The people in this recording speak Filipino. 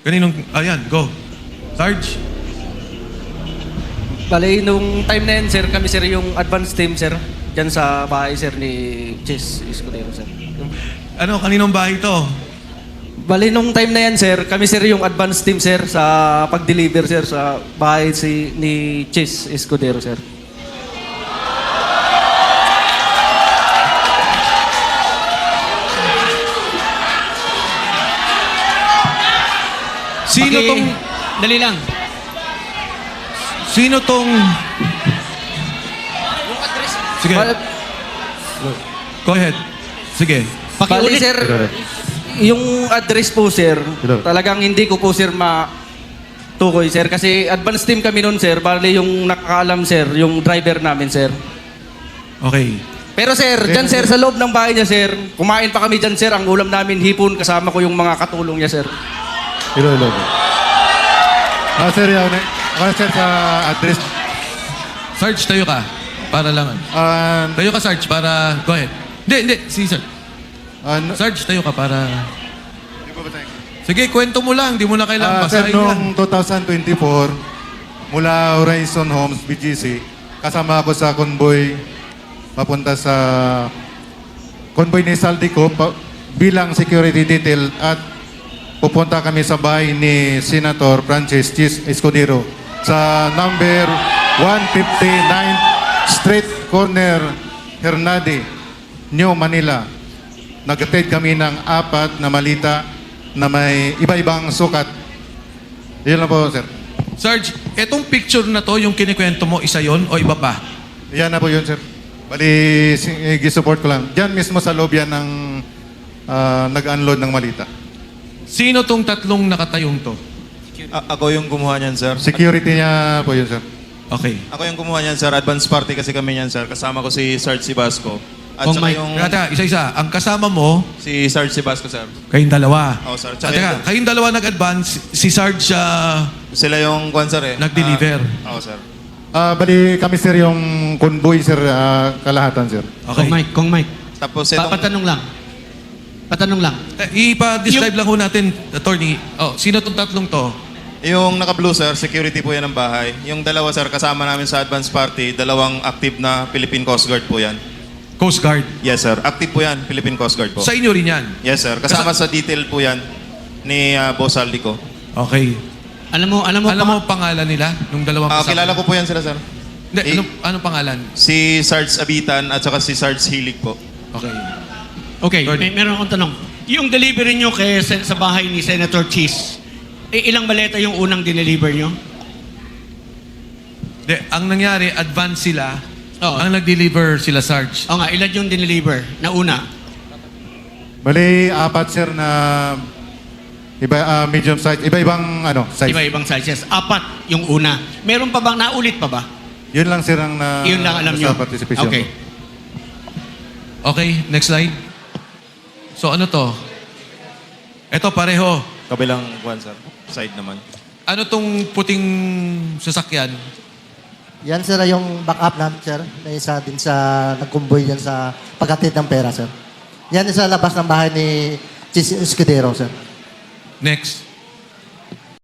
Kaninong, ayan, go. Sarge? Bali, nung time na yan, sir, kami sir yung advance team, sir. Diyan sa bahay, sir, ni Chess Escudero, sir. Ano, kaninong bahay to? Bali, nung time na yan, sir, kami sir yung advance team, sir, sa pag-deliver, sir, sa bahay ni Chess Escudero, sir. Sino tong... Dali lang. Sino tong... Sige. Go ahead. Sige. Bali, Pakiulit. sir, yung address po, sir, talagang hindi ko po, sir, tukoy, sir. Kasi advance team kami nun, sir. Bali, yung nakakaalam, sir, yung driver namin, sir. Okay. Pero sir, dyan sir, sa loob ng bahay niya sir, kumain pa kami dyan sir, ang ulam namin hipon, kasama ko yung mga katulong niya sir. Hello. Sir, ako sir sa address. Sarge, tayo ka. Para lang. Tayo ka, Sarge, para... Go ahead. Hindi. Si Sarge. Sarge, tayo ka para... Sige, kwento mo lang. Di mo na kailangan Sir, basahin yan. noong 2024, mula Horizon Homes, BGC, kasama ako sa convoy papunta sa convoy ni Saldico bilang security detail at pupunta kami sa bahay ni Senator Francis Chis Escudero sa number 159 Street Corner, Hernade, New Manila. Nag-attend kami ng 4 na malita na may iba-ibang sukat. Yun lang po, sir. Sarge, etong picture na to, yung kinikwento mo, isa yon o iba pa? Yan na po yun, sir. Bali, gisupport ko lang. Diyan mismo sa loob yan ng nag-unload ng malita. Sino tong tatlong nakatayong to? Ako yung kumuha niyan, sir. Security niya po yun, sir. Okay. Ako yung kumuha niyan, sir. Advance party kasi kami niyan, sir. Kasama ko si Sarge Sibasco. At Kung saka may- yung... Teka, isa-isa. Ang kasama mo, Si Sarge Sibasco, sir. kayong dalawa. Oo, sir. Teka, kayong dalawa nag-advance, si Sarge Sila yung kwan, sir, eh. Nag-deliver. Oo, sir. Bali, kami, sir, yung convoy, sir, kalahatan, sir. Okay. Kung Mike. Tapos itong... Patanong lang. Ipa-describe lang ho natin, attorney. Oh, sino tong tatlong to? Yung naka-blue, sir, security po yan ng bahay. Yung dalawa, sir, kasama namin sa advance party, dalawang active na Philippine Coast Guard po yan. Coast Guard. Yes, sir. Active po yan, Philippine Coast Guard po. Sa inyo rin yan. Yes, sir. Kasama sa detail po yan ni Boss Aldico. Okay. Alam mo, Alam mo ang pangalan nila? Nung dalawang kasama? Kilala ko po yan sila, sir. Hindi, anong pangalan? Si Sarge Abitan at saka si Sarge Hilig po. Okay. Okay, Lord. meron akong tanong. Yung delivery nyo sa bahay ni Senator Cheese, ilang maleta yung unang dineliver nyo? De, ang nangyari, advance sila. Oo. Ang nag-deliver sila, Sarge. O nga, ilan yung dineliver na una? Bali, 4, sir, na medium size. Iba-ibang, size. Iba-ibang sizes. 4 yung una. Meron pa bang, naulit pa ba? Yun lang, sir, ang Yun lang alam nyo. sa participation. Okay. Okay, next slide. So ano to? Ito pareho. Kabilang kwan, sir. Side naman. Ano tong puting sasakyan? Yan sir yung backup namin sir. Na isa din sa nagkumboy yan sa paghatid ng pera sir. Yan sa labas ng bahay ni Chis Escudero sir. Next.